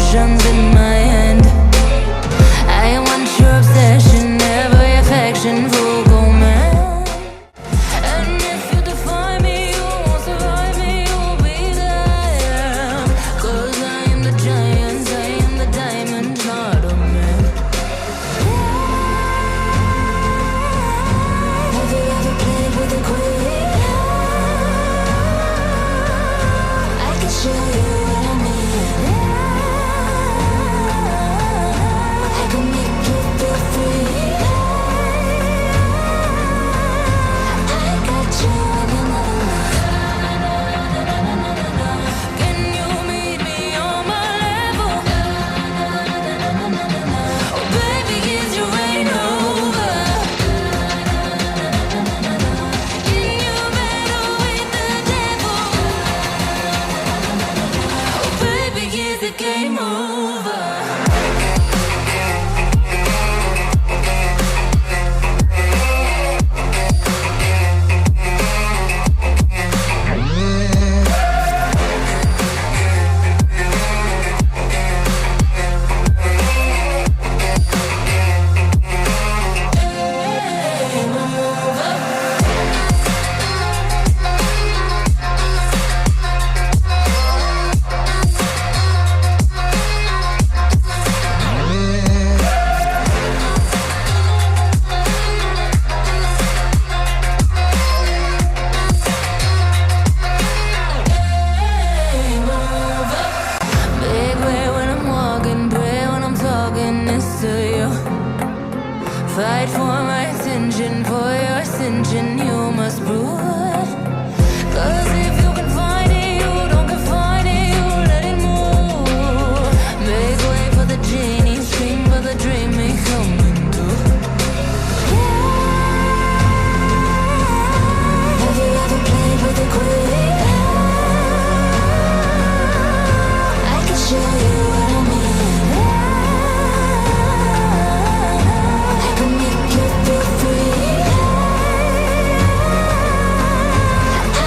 potions in my hand. I want your obsession, every affection, full command. And if you define me, you won't survive me, you'll be there. 'Cause I am the giant, I am the diamond, not a man. Have you ever played with a queen? I can show you what I mean. I can make you feel free. I got you in another life. Can you meet me on my level? Oh baby, is your reign over? Can you battle with the devil? Oh baby, is the game over? Big way when I'm walking, pray when I'm talking this to you. Fight for my attention, for your ascension, you must prove. 'Cause if you can find it, you don't confine it, you let it move. Make way for the genie, scream for the dream may come into. Have you ever played with a queen? I can show you what I mean. I can make you feel free.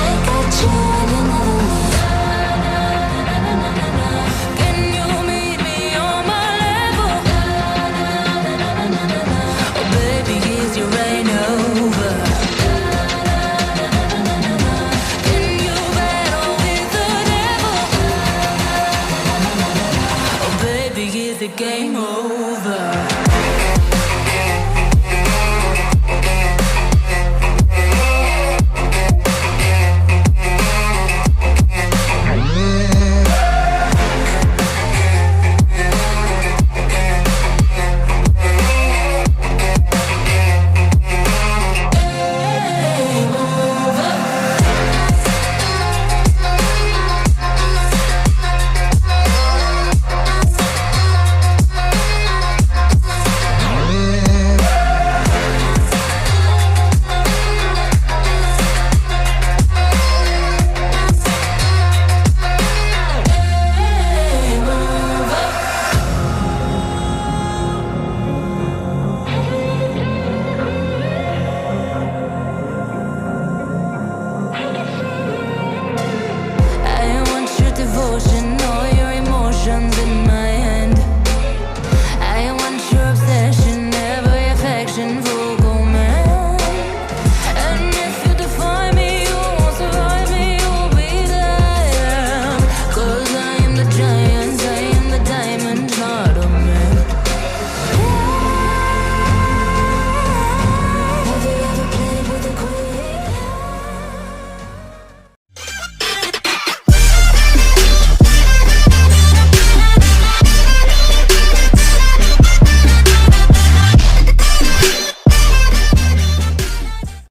I got you in another life. Can you meet me on my level? Oh baby, is your reign over? Can you battle with the devil? Oh baby, is the game over?